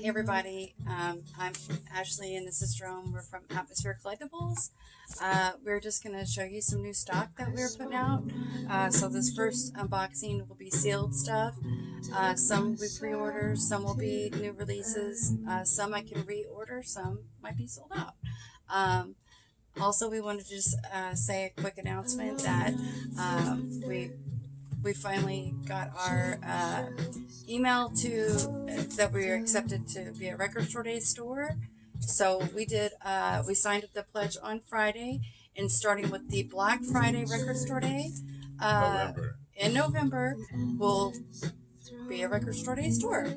Hey everybody, I'm Ashley and this is Jerome. We're from Atmosphere Collectibles. We're just going to show you some new stock that we're putting out. So this first unboxing will be sealed stuff. Some will be pre-order, some will be new releases, some I can reorder, some might be sold out. Also, we wanted to just say a quick announcement that we finally got our email that we were accepted to be a Record Store Day store. So we signed up the pledge on Friday, and starting with the Black Friday Record Store Day in November, we'll be a Record Store Day store.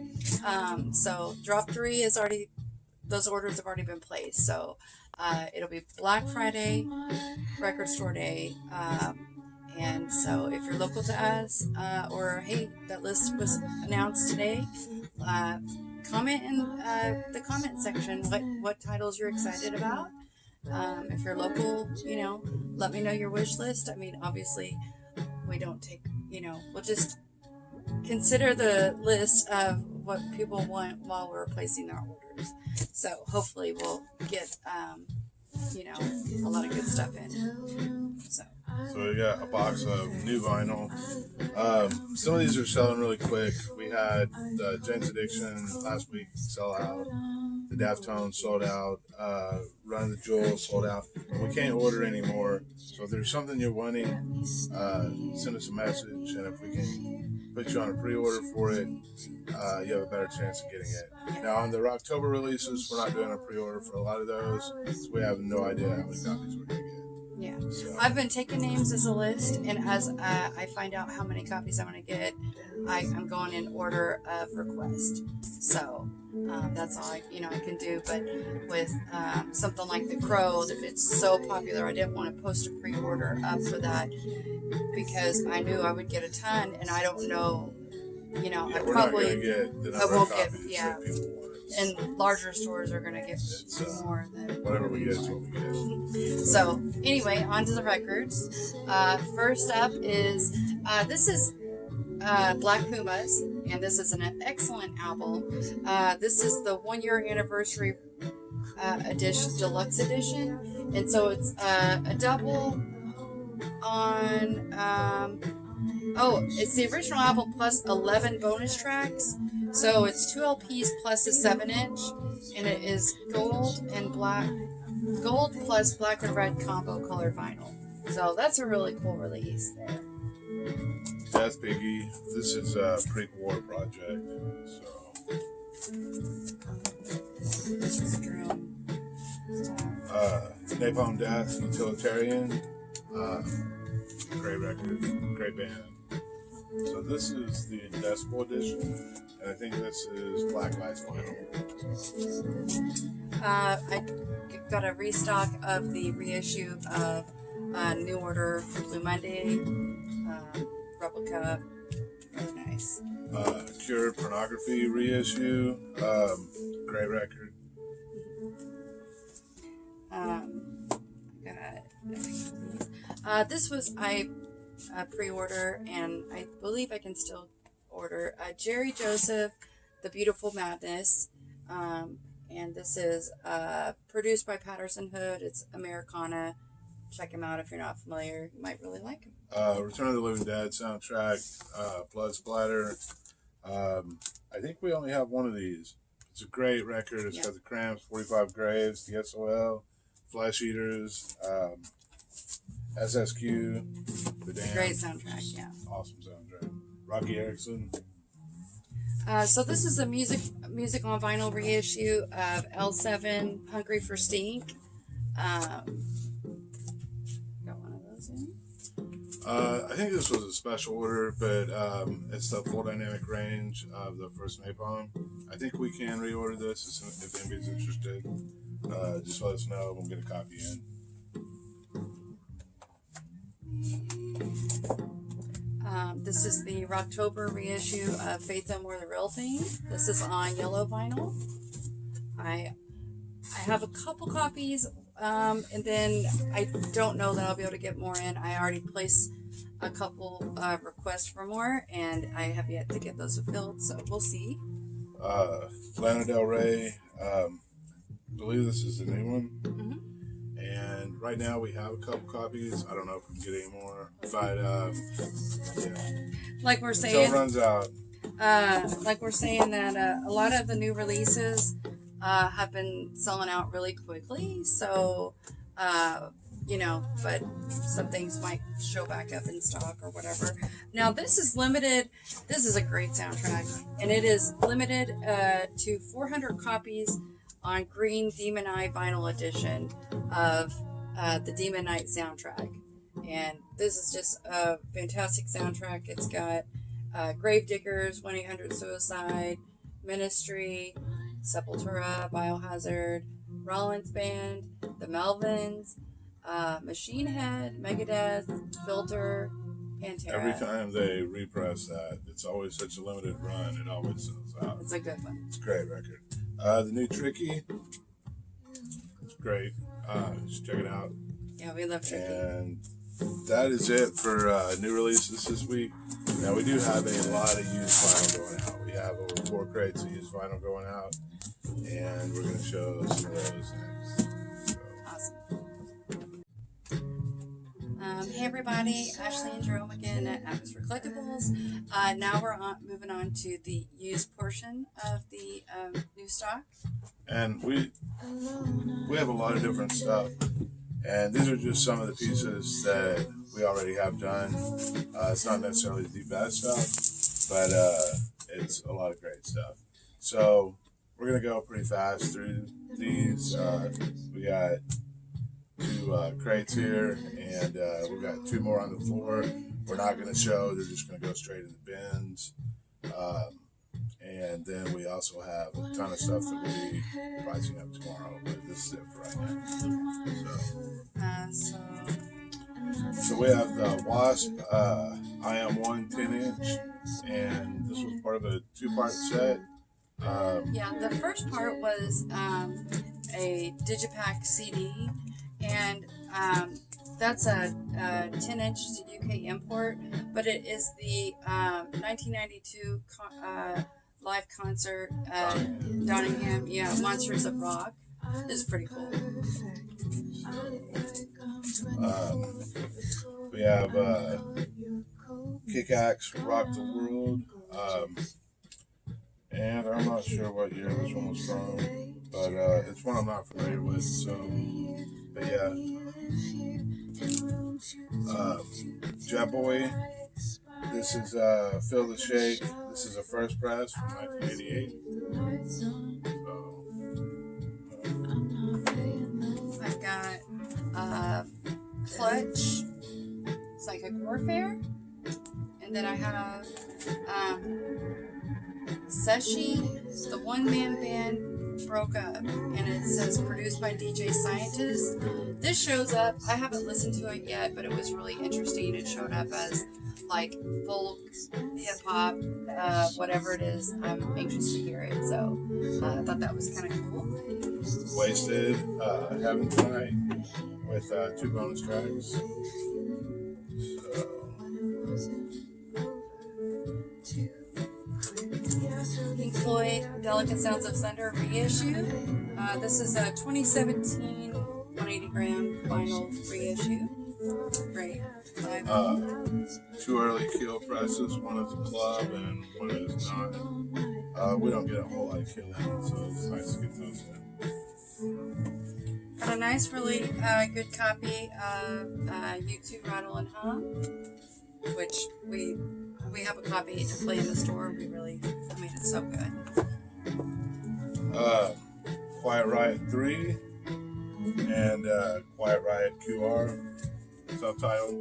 So Drop 3 is already, those orders have already been placed. So it'll be Black Friday Record Store Day. And so if you're local to us, or hey, that list was announced today, comment in the comment section what titles you're excited about. If you're local, let me know your wish list. I mean, obviously, we don't take, we'll just consider the list of what people want while we're placing their orders. So hopefully we'll get, a lot of good stuff in. So we got a box of new vinyl. Some of these are selling really quick. We had the Jane's Addiction last week sell out. The Deftones sold out. Run the Jewels sold out. We can't order anymore. So if there's something you're wanting, send us a message, and if we can put you on a pre-order for it, you have a better chance of getting it. Now on the October releases, we're not doing a pre-order for a lot of those, so we have no idea how many copies we're going to get. Yeah, so I've been taking names as a list, and as I find out how many copies I'm going to get, I'm going in order of request. So that's all I can do. But with something like the Crow, if it's so popular, I didn't want to post a pre-order up for that because I knew I would get a ton, and I don't know. I probably won't get. Yeah. And larger stores are going to get more than whatever we get is what we get. So anyway, on to the records. First up is this is Black Pumas, and this is an excellent album. This is the 1 year anniversary edition, deluxe edition, and so it's a double on. It's the original album plus 11 bonus tracks. So it's 2 LPs plus a 7-inch, and it is gold and black, gold plus black and red combo colored vinyl. So that's a really cool release there. Death Biggie. This is a pre-war project. This is Drum. Napalm Death, Utilitarian. Great record, great band. So this is the Decibel edition, and I think this is Black Ice vinyl. I got a restock of the reissue of New Order for Blue Monday, replica, really nice. Cure Pornography reissue, great record. This was pre-order, and I believe I can still order Jerry Joseph, The Beautiful Madness, and this is produced by Patterson Hood. It's Americana. Check him out if you're not familiar. You might really like him. Return of the Living Dead soundtrack, Blood Splatter. I think we only have one of these. It's a great record. It's got the Cramps, 45 Graves, the SOL, Flesh Eaters, SSQ, The Damned. Great soundtrack, yeah. Awesome soundtrack. Rocky Erickson. So this is a music on vinyl reissue of L7 Hungry for Stink. Got one of those in. I think this was a special order, but it's the full dynamic range of the first Napalm. I think we can reorder this if anybody's interested. Just let us know. We'll get a copy in. This is the Rocktober reissue of Faith No More the Real Thing. This is on yellow vinyl. I have a couple copies, and then I don't know that I'll be able to get more in. I already placed a couple requests for more, and I have yet to get those fulfilled, so we'll see. Lana Del Rey. I believe this is the new one. Mm-hmm. And right now we have a couple copies. I don't know if we can get any more, but yeah. Like we're Until saying, it runs out. like we're saying that a lot of the new releases have been selling out really quickly. So, you know, but some things might show back up in stock or whatever. Now, this is limited. This is a great soundtrack, and it is limited to 400 copies on green Demon Eye vinyl edition of the Demon Knight soundtrack. And this is just a fantastic soundtrack. It's got Gravediggers, 1-800-Suicide, Ministry, Sepultura, Biohazard, Rollins Band, The Melvins, Machine Head, Megadeth, Filter, Pantera. Every time they repress that, it's always such a limited run. It always sells out. It's a good one. It's a great record. The new Tricky, it's great. You should check it out. Yeah, we love Tricky. And that is it for new releases this week. Now, we do have a lot of used vinyl going out. We have over 4 crates of used vinyl going out, and we're going to show some of those next. So. Awesome. Hey everybody, Ashley and Jerome again at Atmosphere Collectibles. Now we're moving on to the used portion of the new stock. And we have a lot of different stuff. And these are just some of the pieces that we already have done. It's not necessarily the best stuff, but it's a lot of great stuff. So we're going to go pretty fast through these. We got 2 crates here, and we've got 2 more on the floor. We're not going to show. They're just going to go straight in the bins. And then we also have a ton of stuff that we'll be pricing up tomorrow, but this is it for right now. So we have the Wasp IM1 10-inch, and this was part of a 2-part set. Yeah, the first part was a Digipack CD, and that's a 10-inch UK import, but it is the 1992 live concert at Donningham. Yeah, Monsters of Rock. It's pretty cool. We have Kick-Axe Rock the World, and I'm not sure what year this one was from, but it's one I'm not familiar with, so, but yeah. Jetboy, this is Feel the Shake. This is a first press from 1988. I've got Clutch, Psychic Warfare, and then I have Seshi, the one-man band broke up, and it says produced by DJ Scientist. This shows up, I haven't listened to it yet, but it was really interesting. It showed up as like folk, hip-hop, whatever it is. I'm anxious to hear it, so I thought that was kind of cool. Wasted, Heaven Tonight, with 2 bonus tracks. Pink Floyd, Delicate Sounds of Thunder reissue. This is a 2017 180 gram vinyl reissue. Great. 2 early kill presses. One is a club and one is not. We don't get a whole lot of kill in, so it's nice to get those in. Got a nice, really good copy of U2 Rattle and Hum, which we have a copy to play in the store. I mean, it's so good. Quiet Riot 3 and Quiet Riot QR subtitle.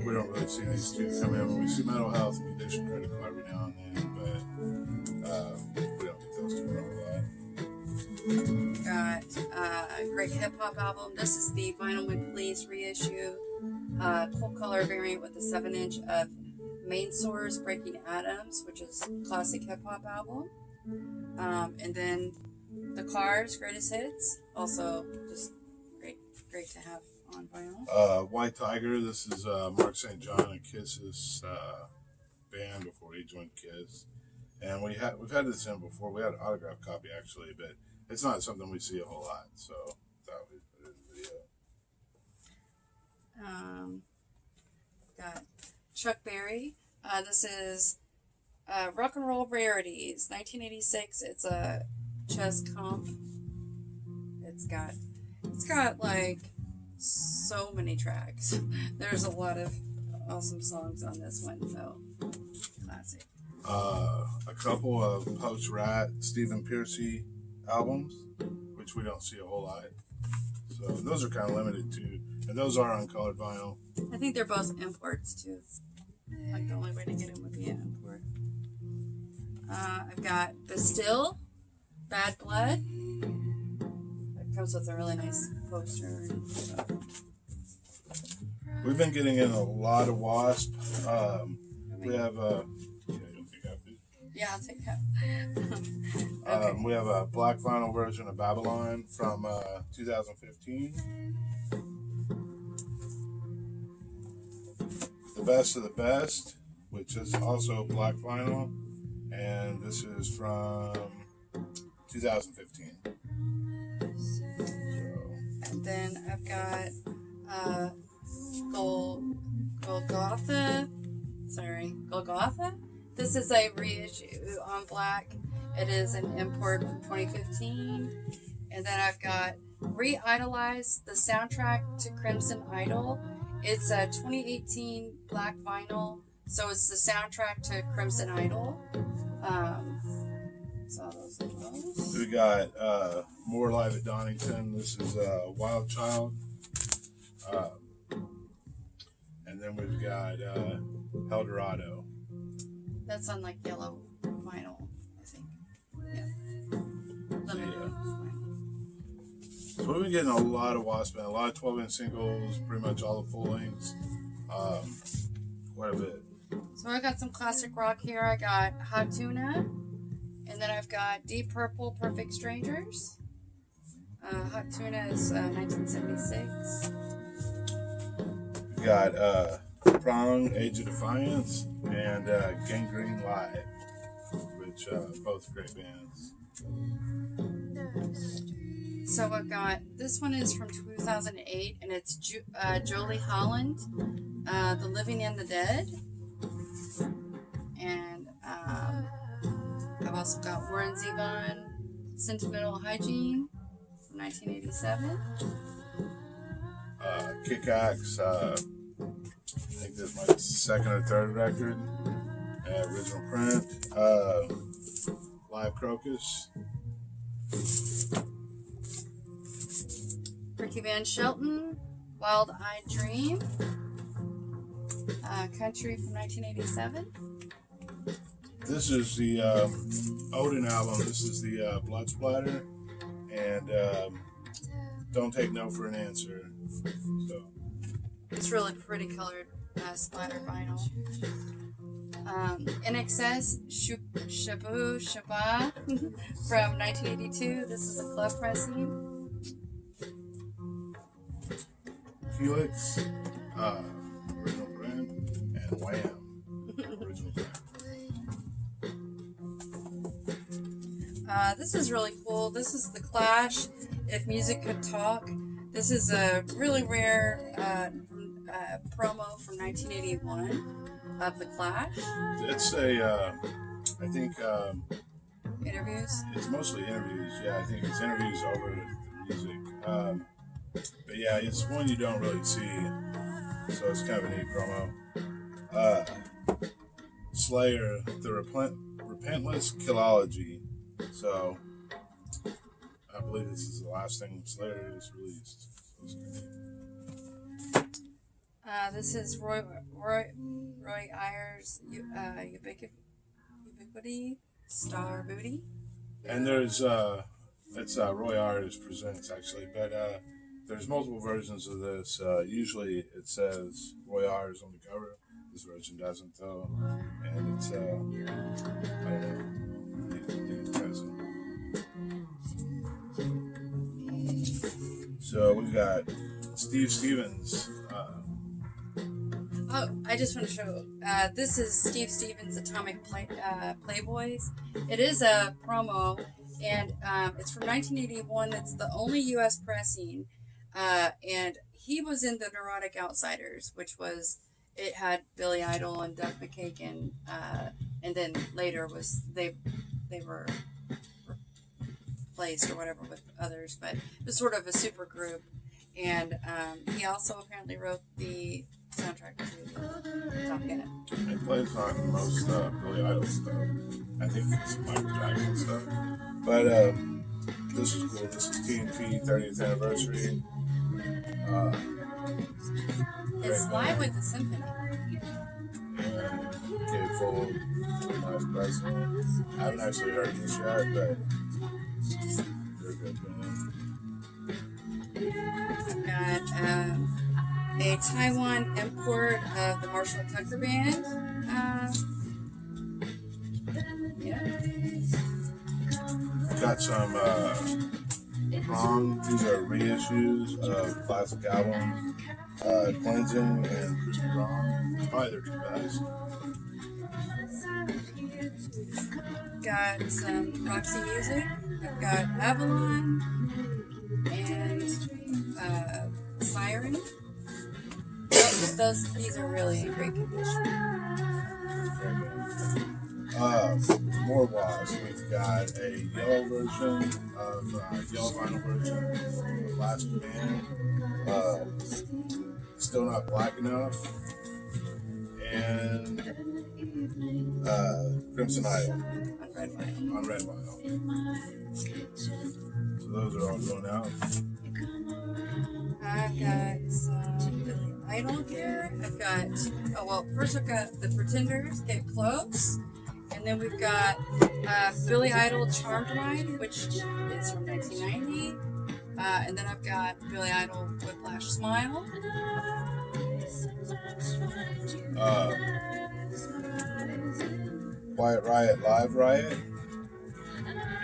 We don't really see these 2 come in. We see Mental Health and Condition Critical every now and then, but we don't get those 2 for a lot. Got a great hip hop album. This is the Vinyl When Please reissue. Cool color variant with a 7-inch of Main Source Breaking Atoms, which is a classic hip hop album. And then the Cars Greatest Hits, also just great to have on vinyl. White Tiger, this is Mark St. John and Kiss's band before he joined Kiss. And we've had this in before. We had an autographed copy actually, but it's not something we see a whole lot. So thought we'd put it in the video. Got Chuck Berry. This is Rock and Roll Rarities, 1986. It's a chess comp. It's got like so many tracks. There's a lot of awesome songs on this one, so classic. A couple of post Ratt Stephen Pearcy albums, which we don't see a whole lot. So those are kind of limited too, and those are on colored vinyl. I think they're both imports too. Like the only way to get them would be an import. I've got Bastille, Bad Blood. It comes with a really nice poster. We've been getting in a lot of Wasp. We have yeah, I'll take that. Okay. We have a black vinyl version of Babylon from 2015. The Best of the Best, which is also black vinyl, and this is from 2015. And then I've got Golgotha. This is a reissue on black. It is an import from 2015. And then I've got Re-Idolize, the soundtrack to Crimson Idol. It's a 2018 black vinyl, so it's the soundtrack to Crimson Idol. So those are those. We got more live at Donington. This is Wild Child. And then we've got Eldorado. That's on like yellow vinyl, I think. Yeah. Limited vinyl. So we've been getting a lot of Wasp and a lot of 12-inch singles, pretty much all the full lengths. Quite a bit. So I got some classic rock here. I got Hot Tuna, and then I've got Deep Purple, Perfect Strangers. Hot Tuna is 1976. We got Prong, Age of Defiance, and Gangrene Live, which both great bands. So I've got, this one is from 2008, and it's Jolie Holland, The Living and the Dead. And I've also got Warren Zevon, Sentimental Hygiene from 1987. Kick-Axe, I think this is my second or third record, original print. Live Crocus. Ricky Van Shelton, Wild Eyed Dream, Country from 1987. This is the Odin album. This is the Blood Splatter, and Don't Take No for an Answer. So it's really pretty colored splatter vinyl. In Excess, Shabu Shaba from 1982. This is a club pressing. Felix, original brand, and Wham, original brand. This is really cool. This is The Clash, If Music Could Talk. This is a really rare promo from 1981 of The Clash. It's a, I think, Interviews? it's mostly interviews. Yeah, I think it's interviews over the music. But yeah, it's one you don't really see, so it's kind of a neat promo. Slayer, the Repentless Killology. So I believe this is the last thing Slayer has released. This is Roy Ayers' Ubiquity, Star Booty. And there's it's Roy Ayers Presents actually, but there's multiple versions of this. Usually it says Roy Ayers on the cover. This version doesn't though, and it's I don't know. So we've got Steve Stevens. Oh, I just want to show. This is Steve Stevens' Atomic Playboys. It is a promo, and it's from 1981. It's the only U.S. pressing, and he was in the Neurotic Outsiders, which was it had Billy Idol and Doug McKagan, and then later they were replaced or whatever with others, but it was sort of a super group. And he also apparently wrote the soundtrack to Top Gun. It plays on most Billy Idol stuff. I think it's Michael Jackson stuff. But this is cool. This is TNT 30th anniversary. It's live with the symphony. And gave full nice pricing. I haven't actually heard this yet, but they're good band. I've got a Taiwan import of the Marshall Tucker Band. Yeah. Got some Prong. These are reissues of classic albums. Cleansing and Prong. Probably their two best. Got some Roxy Music. I've got Avalon and Siren. These are really in great condition. More Wasp. We've got a yellow version of yellow vinyl version of Last Command. Still Not Black Enough. And Crimson Idol on red vinyl. So those are all going out. I've got some Billy Idol here. First I've got the Pretenders, Get Close. And then we've got Billy Idol, Charmed Mind, which is from 1990. And then I've got Billy Idol, Whiplash Smile. Quiet Riot, Live Riot.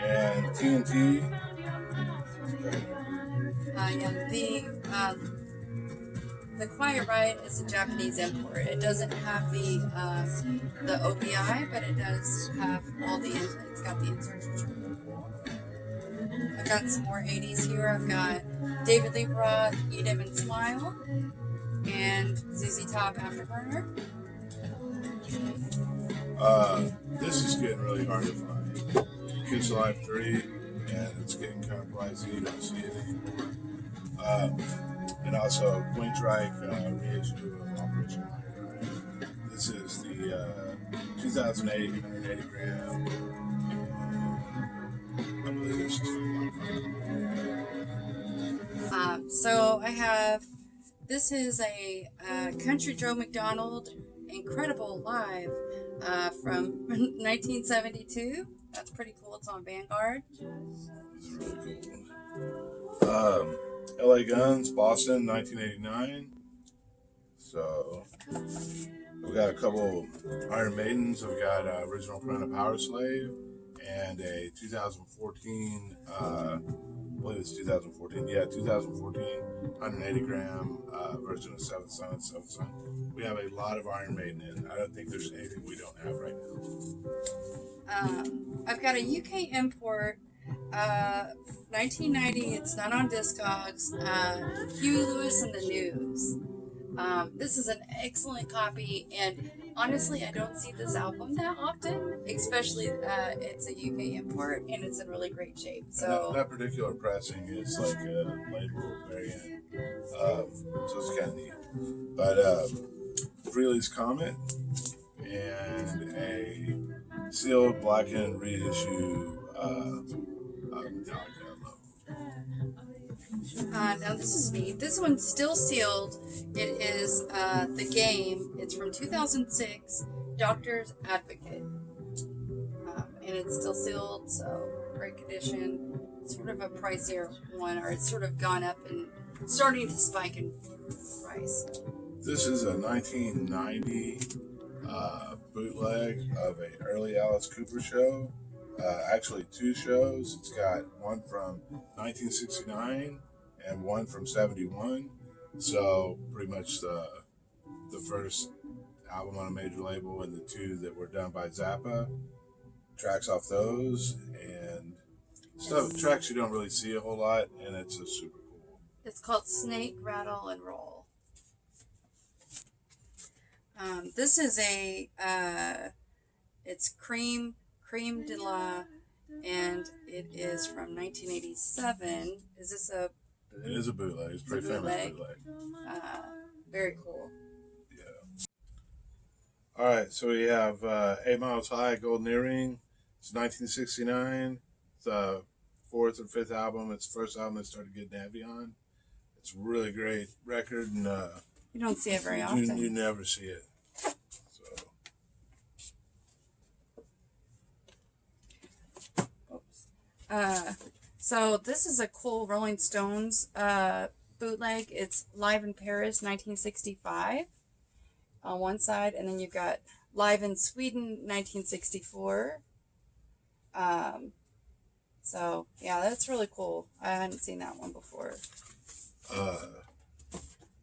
And TNT. The Quiet Riot is a Japanese import. It doesn't have the OBI, but it does have all the it's got the inserts which are really cool. I've got some more 80s here. I've got David Lee Roth, Eat 'Em and Smile, and ZZ Top Afterburner. This is getting really hard to find. Kids Alive 3, and it's getting kind of pricey. You don't see it anymore. And also Queensryche reissue of Operation Light. This is the 2008 180 gram. I believe this is So I have, this is a Country Joe McDonald Incredible Live from 1972. That's pretty cool. It's on Vanguard. This is really cool. LA Guns, Boston, 1989. So we got a couple Iron Maidens. We've got original print of Power Slave and a 2014. I believe it's 2014. Yeah, 2014 180 gram version of Seventh Son. We have a lot of Iron Maiden in. I don't think there's anything we don't have right now. I've got a UK import. 1990, it's not on Discogs. Huey Lewis and the News. This is an excellent copy, and honestly, I don't see this album that often, especially it's a UK import, and it's in really great shape. So that particular pressing is like a label variant, so it's kind of neat. But Freely's Comet and a sealed blackened reissue. Now this is neat. This one's still sealed. It is The Game. It's from 2006, Doctor's Advocate. And it's still sealed, so great condition. It's sort of a pricier one, or it's sort of gone up and starting to spike in price. This is a 1990 bootleg of an early Alice Cooper show. Actually, two shows. It's got one from 1969 and one from 71. So pretty much the first album on a major label, and the 2 that were done by Zappa. Tracks off those, and tracks you don't really see a whole lot, and it's a super cool. It's called Snake, Rattle, and Roll. This is a, it's Cream de la, and it is from 1987. Is this a bootleg? It is a bootleg. It's pretty famous bootleg. Very cool. Yeah. All right, so we have 8 Miles High, Golden Earring. It's 1969. It's the 4th or 5th album. It's the first album that started getting heavy on. It's a really great record, and you don't see it very often. You never see it. So this is a cool Rolling Stones bootleg. It's Live in Paris 1965 on one side, and then you've got Live in Sweden 1964. So yeah, that's really cool. I hadn't seen that one before.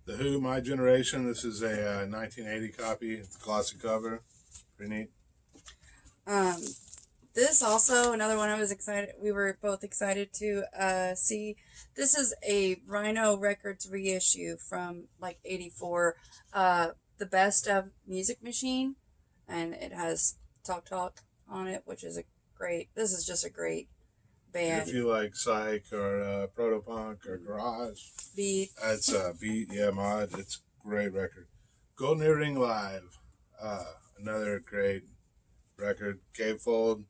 The Who, My Generation. This is a 1980 copy. It's a classic cover. Pretty neat. This also, another one I was excited, we were both excited to see. This is a Rhino Records reissue from like 84, The Best of Music Machine, and it has Talk Talk on it, which is this is just a great band. If you like Psych or Protopunk or Garage. Beat. It's Beat, yeah, Mod. It's a great record. Golden Earring Live, another great record. Cavefold.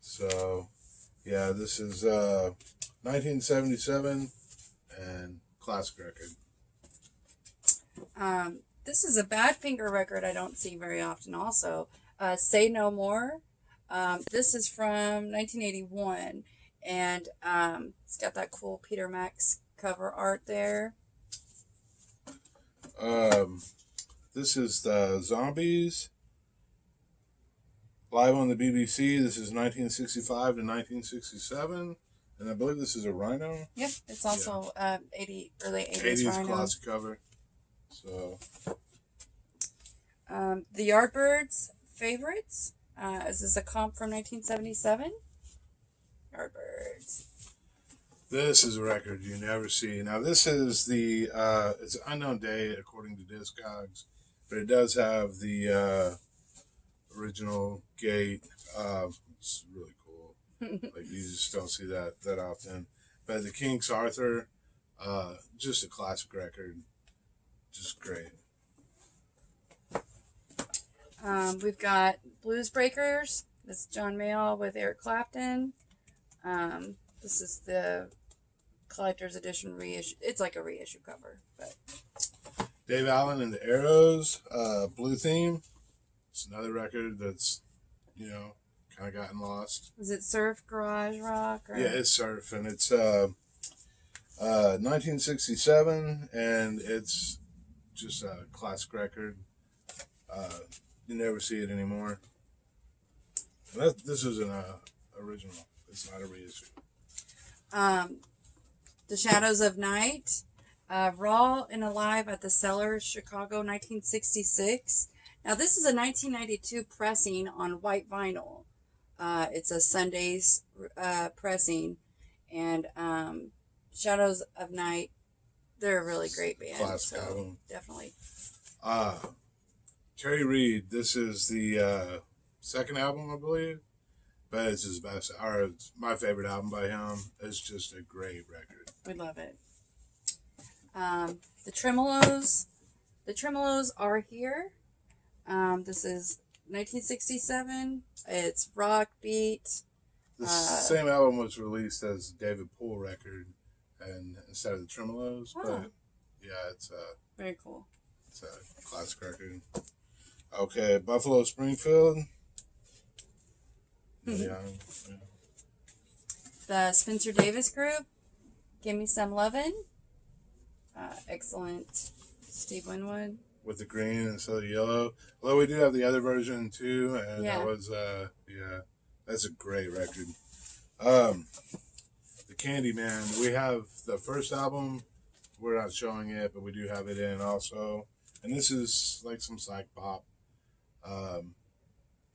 So, yeah, this is 1977 and classic record. This is a Badfinger record I don't see very often also. Say No More. This is from 1981, and it's got that cool Peter Max cover art there. This is the Zombies. Live on the BBC. This is 1965 to 1967, and I believe this is a Rhino. Yep, it's also early 80s 80s Rhino. classic cover. So, the Yardbirds Favorites. Is this a comp from 1977? Yardbirds. This is a record you never see. Now, this is the it's an unknown date according to Discogs, but it does have the original gate. It's really cool. Like, you just don't see that often. But the Kinks Arthur, just a classic record. Just great. We've got Blues Breakers. This is John Mayall with Eric Clapton. This is the collector's edition reissue. It's like a reissue cover. But Dave Allen and the Arrows, Blue Theme. It's another record that's, kind of gotten lost. Is it surf, garage rock? Or? Yeah, it's surf, and it's 1967, and it's just a classic record. You never see it anymore. And this is an original. It's not a reissue. The Shadows of Night, Raw and Alive at the Cellar, Chicago, 1966. Now, this is a 1992 pressing on white vinyl. It's a Sunday's pressing. And Shadows of Night, they're a really great band. Classic album. Definitely. Terry Reid, this is the second album, I believe. But it's his best, or it's my favorite album by him. It's just a great record. We love it. The Tremolos. The Tremolos are here. This is 1967. It's rock beat. The same album was released as David Poole record, and instead of the Tremolos. Oh. But yeah, it's Very cool. It's a classic record. Okay, Buffalo Springfield. Yeah. The Spencer Davis Group. Give Me Some Lovin'. Excellent. Steve Winwood. With the green instead of the yellow. Although we do have the other version too, and Yeah. that was that's a great record. The Candyman. We have the first album. We're not showing it, but we do have it in also. And this is like some Psych pop.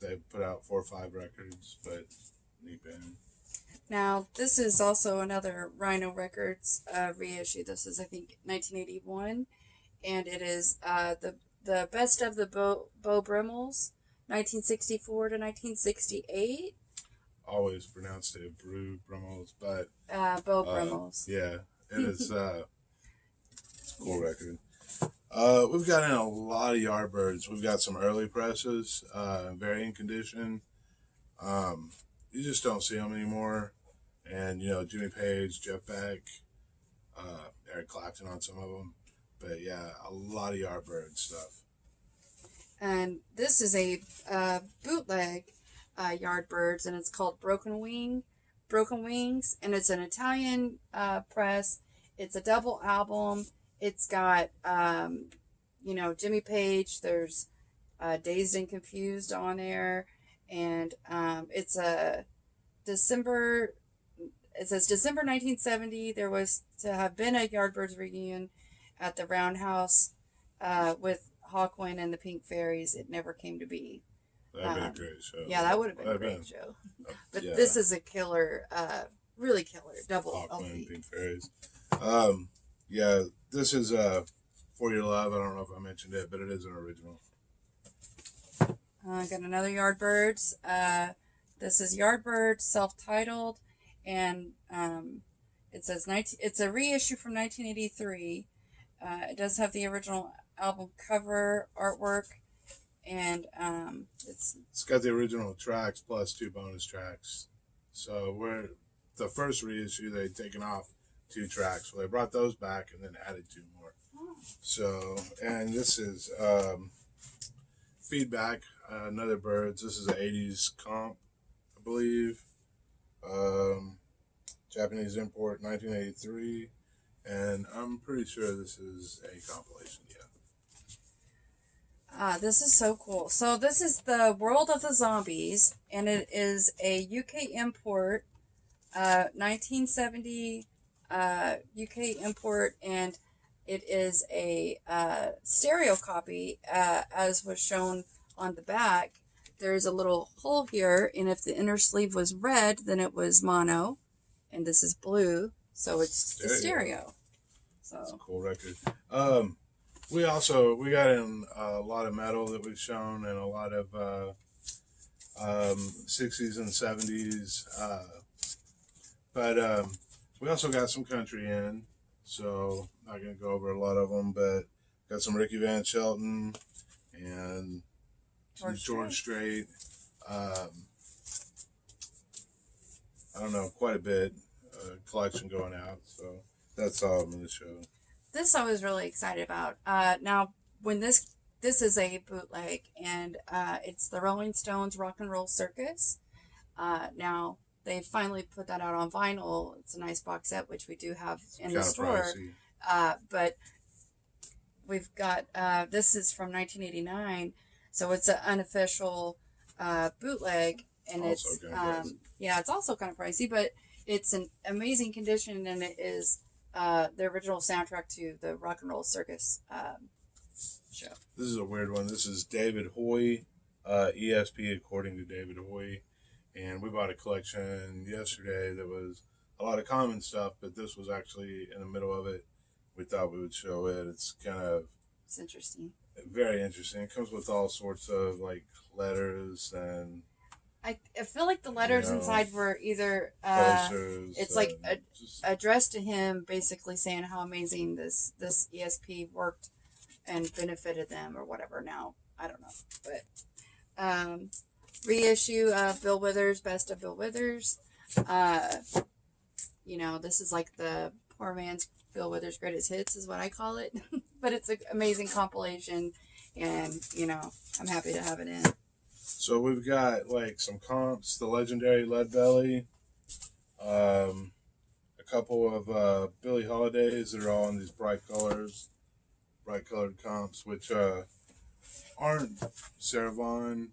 They put out 4 or 5 records, but neat band. Now, this is also another Rhino Records reissue. This is, I think, 1981, and it is the best of the Beau Brummels, 1964 to 1968. Always pronounced it Brew Brummels, but Beau Brummels. yeah, it is. It's a cool record. We've got in a lot of Yardbirds. We've got some early presses, very in condition. You just don't see them anymore. And, you know, Jimmy Page, Jeff Beck, Eric Clapton on some of them. But, yeah, a lot of Yardbird stuff. And this is a bootleg Yardbirds, and it's called Broken Wings, and it's an Italian press. It's a double album. It's got, you know, Jimmy Page. There's Dazed and Confused on there. And it's a December... It says December 1970, there was to have been a Yardbirds reunion at the Roundhouse with Hawkwind and the Pink Fairies. It never came to be. That would have been a great show. Yeah, that would have been a great show. But yeah. This is a killer, really killer, double Hawkwind, LP. Pink Fairies. Yeah, this is For Your Love. I don't know if I mentioned it, but it is an original. Got another Yardbirds. This is Yardbirds, self-titled. And it says it's a reissue from 1983. It does have the original album cover artwork, and it's got the original tracks plus 2 bonus tracks. So we're the first reissue they'd taken off 2 tracks. Well, they brought those back and then added 2 more. Oh. So, and this is Feedback, another Birds. This is an 80s comp, I believe. Japanese import, 1983, and I'm pretty sure this is a compilation. Yeah. This is so cool. So this is the World of the Zombies, and it is a UK import, 1970 UK import, and it is a stereo copy, as was shown on the back. There's a little hole here, and if the inner sleeve was red, then it was mono, and this is blue, so it's the stereo. So it's a cool record. We got in a lot of metal that we've shown, and a lot of 60s and 70s, but we also got some country in, so I'm not going to go over a lot of them, but got some Ricky Van Shelton and George Strait. I don't know, quite a bit. Collection going out, so that's all I'm going to show. This I was really excited about. Now, when this is a bootleg, and it's the Rolling Stones Rock and Roll Circus. Now, they finally put that out on vinyl. It's a nice box set, which we do have in the store. But we've got, this is from 1989, so it's an unofficial bootleg, and it's it's also kind of pricey, but it's an amazing condition, and it is the original soundtrack to the Rock and Roll Circus show. This is a weird one. This is David Hoy, ESP according to David Hoy, and we bought a collection yesterday that was a lot of common stuff, but this was actually in the middle of it. We thought we would show it. It's interesting. Very interesting. It comes with all sorts of like letters, and I feel like the letters inside were either it's like addressed to him, basically saying how amazing this ESP worked and benefited them or whatever. Now I don't know, but reissue of Bill Withers, best of Bill Withers. This is like the poor man's Bill Withers greatest hits is what I call it, but it's an amazing compilation, and I'm happy to have it in. So we've got like some comps, the legendary Leadbelly, a couple of Billie Holidays that are all in these bright colored comps, which aren't Sarah Vaughan,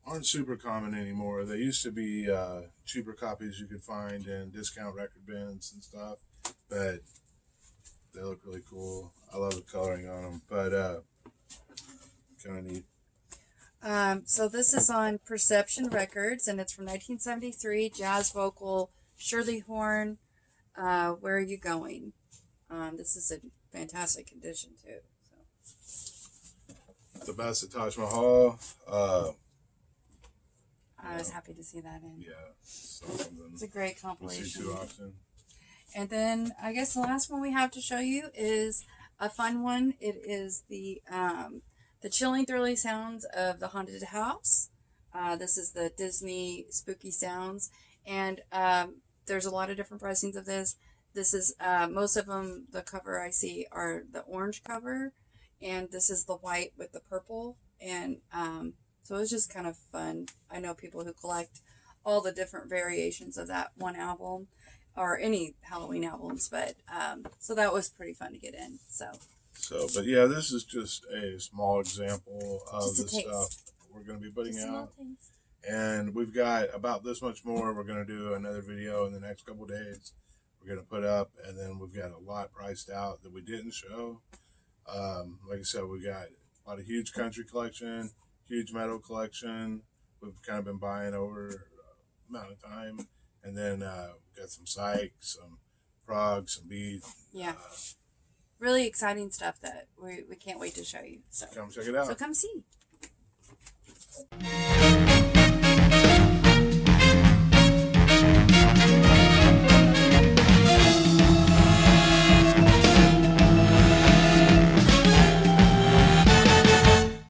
aren't super common anymore. They used to be cheaper copies you could find in discount record bins and stuff, but they look really cool. I love the coloring on them. But kind of neat. So this is on Perception Records, and it's from 1973. Jazz vocal, Shirley Horn. Where are you going? This is in fantastic condition too. So. The best of Taj Mahal. I was happy to see that in. Yeah, it's a great compilation. See too often. And then I guess the last one we have to show you is a fun one. It is the chilling, thrilling sounds of the haunted house. This is the Disney spooky sounds, and there's a lot of different pricings of this. This is most of them. The cover I see are the orange cover, and this is the white with the purple, and so it's just kind of fun. I know people who collect all the different variations of that one album, or any Halloween albums, but so that was pretty fun to get in. But yeah, this is just a small example of the stuff we're going to be putting out. And we've got about this much more. We're going to do another video in the next couple of days. We're going to put up, and then we've got a lot priced out that we didn't show. Like I said, we got a lot of huge country collection, huge metal collection. We've kind of been buying over amount of time. And then we've got some Psych, some Prog, some Beat. Yeah. Really exciting stuff that we can't wait to show you. So come check it out. So come see.